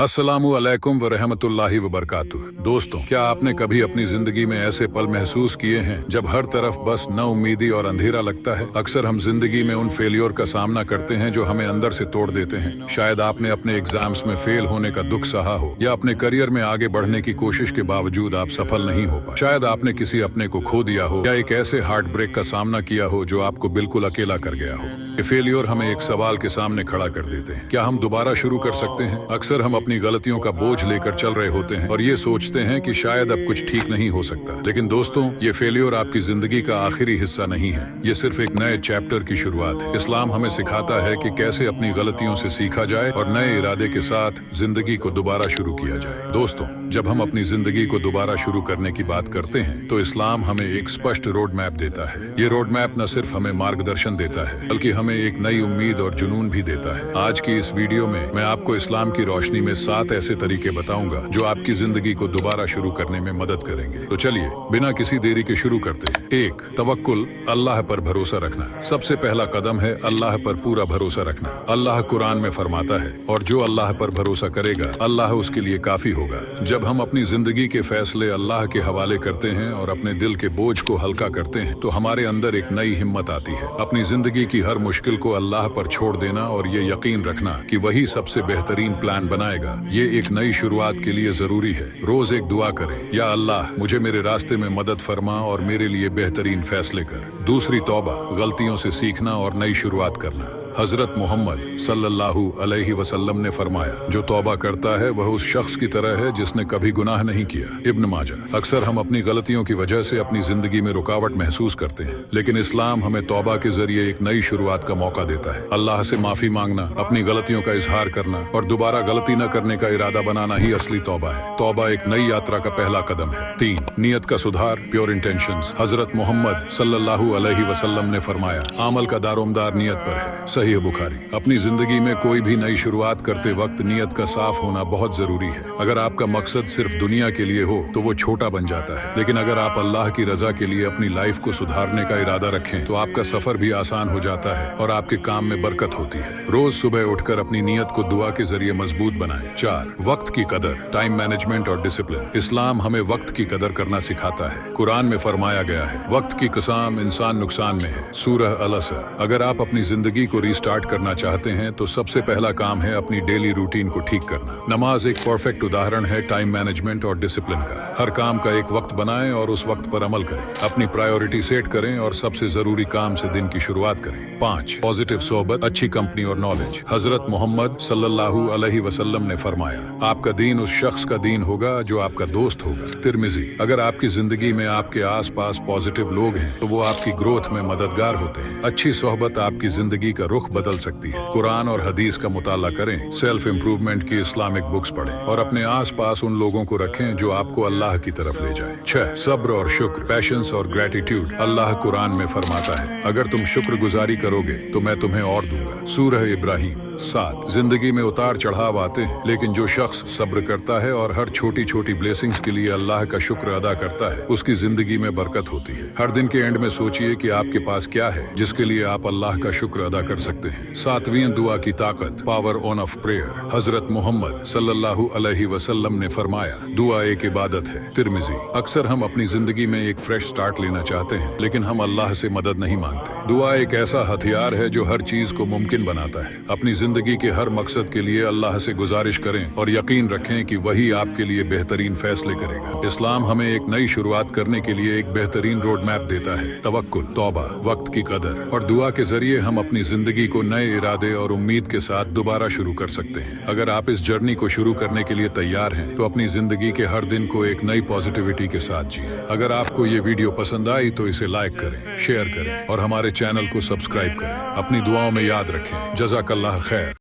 अस्सलामु अलैकुम व रहमतुल्लाहि व बरकातुह। दोस्तों, क्या आपने कभी अपनी जिंदगी में ऐसे पल महसूस किए हैं जब हर तरफ बस नाउम्मीदी और अंधेरा लगता है? अक्सर हम जिंदगी में उन फेलियर का सामना करते हैं जो हमें अंदर से तोड़ देते हैं। शायद आपने अपने एग्जाम्स में फेल होने का दुख सहा हो, या अपने करियर में आगे बढ़ने की कोशिश के बावजूद आप सफल नहीं हो पाए। शायद आपने किसी अपने को खो दिया हो, या एक ऐसे हार्ट ब्रेक का सामना किया हो जो आपको बिल्कुल अकेला कर गया हो। ये फेलियर हमें एक सवाल के सामने खड़ा कर देते हैं, क्या हम दोबारा शुरू कर सकते हैं? अक्सर हम अपनी गलतियों का बोझ लेकर चल रहे होते हैं और ये सोचते हैं कि शायद अब कुछ ठीक नहीं हो सकता। लेकिन दोस्तों, ये फेलियर आपकी जिंदगी का आखिरी हिस्सा नहीं है, ये सिर्फ एक नए चैप्टर की शुरुआत है। इस्लाम हमें सिखाता है कि कैसे अपनी गलतियों से सीखा जाए और नए इरादे के साथ जिंदगी को दोबारा शुरू किया जाए। दोस्तों, जब हम अपनी जिंदगी को दोबारा शुरू करने की बात करते हैं तो इस्लाम हमें एक स्पष्ट रोड मैप देता है। ये रोड मैप न सिर्फ हमें मार्गदर्शन देता है बल्कि हमें एक नई उम्मीद और जुनून भी देता है। आज की इस वीडियो में मैं आपको इस्लाम की रोशनी में 7 ऐसे तरीके बताऊंगा जो आपकी जिंदगी को दोबारा शुरू करने में मदद करेंगे। तो चलिए बिना किसी देरी के शुरू करते हैं। 1. तवक्कुल, अल्लाह पर भरोसा रखना। सबसे पहला कदम है अल्लाह पर पूरा भरोसा रखना। अल्लाह कुरान में फरमाता है, और जो अल्लाह पर भरोसा करेगा अल्लाह उसके लिए काफी होगा। जब हम अपनी जिंदगी के फैसले अल्लाह के हवाले करते हैं और अपने दिल के बोझ को हल्का करते हैं तो हमारे अंदर एक नई हिम्मत आती है। अपनी जिंदगी की हर मुश्किल को अल्लाह पर छोड़ देना और ये यकीन रखना कि वही सबसे बेहतरीन प्लान बनाएगा, ये एक नई शुरुआत के लिए जरूरी है। रोज एक दुआ करें, या अल्लाह मुझे मेरे रास्ते में मदद फरमा और मेरे लिए बेहतरीन फैसले कर। दूसरी, तौबा, गलतियों से सीखना और नई शुरुआत करना। हजरत मोहम्मद सल्लल्लाहु अलैहि वसल्लम ने फरमाया, जो तौबा करता है वह उस शख्स की तरह है जिसने कभी गुनाह नहीं किया। इब्न माजा। अक्सर हम अपनी गलतियों की वजह से अपनी जिंदगी में रुकावट महसूस करते हैं, लेकिन इस्लाम हमें तौबा के जरिए एक नई शुरुआत का मौका देता है। अल्लाह से माफी मांगना, अपनी गलतियों का इजहार करना और दोबारा गलती न करने का इरादा बनाना ही असली तौबा है। तौबा एक नई यात्रा का पहला कदम है। 3. नियत का सुधार, प्योर इंटेंशंस। हजरत मोहम्मद सल्लल्लाहु अलैहि वसल्लम ने फरमाया, अमल का दारोमदार नियत पर है। सही बुखारी। अपनी जिंदगी में कोई भी नई शुरुआत करते वक्त नियत का साफ होना बहुत जरूरी है। अगर आपका मकसद सिर्फ दुनिया के लिए हो तो वो छोटा बन जाता है, लेकिन अगर आप अल्लाह की रजा के लिए अपनी लाइफ को सुधारने का इरादा रखें तो आपका सफर भी आसान हो जाता है और आपके काम में बरकत होती है। रोज सुबह उठकर अपनी नियत को दुआ के जरिए मजबूत बनाएं। 4. वक्त की कदर, टाइम मैनेजमेंट और डिसिप्लिन। इस्लाम हमें वक्त की कदर करना सिखाता है। कुरान में फरमाया गया है, वक्त की कसम, इंसान नुकसान में है। सूरह अल-असर। अगर आप अपनी जिंदगी को स्टार्ट करना चाहते हैं तो सबसे पहला काम है अपनी डेली रूटीन को ठीक करना। नमाज एक परफेक्ट उदाहरण है टाइम मैनेजमेंट और डिसिप्लिन का। हर काम का एक वक्त बनाएं और उस वक्त पर अमल करें। अपनी प्रायोरिटी सेट करें और सबसे जरूरी काम से दिन की शुरुआत करें। 5. पॉजिटिव सोहबत, अच्छी कंपनी और नॉलेज। हजरत मोहम्मद सल्लल्लाहु अलैहि वसल्लम ने फरमाया, आपका दीन उस शख्स का दीन होगा जो आपका दोस्त होगा। तिरमिजी। अगर आपकी जिंदगी में आपके आस पास पॉजिटिव लोग हैं तो वो आपकी ग्रोथ में मददगार होते हैं। अच्छी सोहबत आपकी जिंदगी का रुख बदल सकती है। कुरान और हदीस का मुताला करें, सेल्फ इम्प्रूवमेंट की इस्लामिक बुक्स पढ़ें और अपने आसपास उन लोगों को रखें जो आपको अल्लाह की तरफ ले जाए। 6. सब्र और शुक्र, पैशंस और ग्रेटिट्यूड। अल्लाह कुरान में फरमाता है, अगर तुम शुक्रगुजारी करोगे तो मैं तुम्हें और दूंगा। सूरह इब्राहिम। 7. जिंदगी में उतार चढ़ाव आते हैं, लेकिन जो शख्स सब्र करता है और हर छोटी छोटी ब्लेसिंग्स के लिए अल्लाह का शुक्र अदा करता है उसकी जिंदगी में बरकत होती है। हर दिन के एंड में सोचिए कि आपके पास क्या है जिसके लिए आप अल्लाह का शुक्र अदा कर सकते हैं। 7वीं, दुआ की ताकत, पावर ऑन ऑफ प्रेयर। हजरत मोहम्मद सल्लल्लाहु अलैहि वसल्लम ने फरमाया, दुआ एक इबादत है। तिरमिजी। अक्सर हम अपनी जिंदगी में एक फ्रेश स्टार्ट लेना चाहते हैं, लेकिन हम अल्लाह से मदद नहीं मांगते। दुआ एक ऐसा हथियार है जो हर चीज को मुमकिन बनाता है। अपनी जिंदगी के हर मकसद के लिए अल्लाह से गुजारिश करें और यकीन रखें कि वही आपके लिए बेहतरीन फैसले करेगा। इस्लाम हमें एक नई शुरुआत करने के लिए एक बेहतरीन रोड मैप देता है। तवक्कुल, तौबा, वक्त की कदर और दुआ के जरिए हम अपनी जिंदगी को नए इरादे और उम्मीद के साथ दोबारा शुरू कर सकते हैं। अगर आप इस जर्नी को शुरू करने के लिए तैयार हैं तो अपनी जिंदगी के हर दिन को एक नई पॉजिटिविटी के साथ जिए। अगर आपको ये वीडियो पसंद आई तो इसे लाइक करें, शेयर करें और हमारे चैनल को सब्सक्राइब करें। अपनी दुआओं में याद रखें। जज़ाकल्लाह खैर।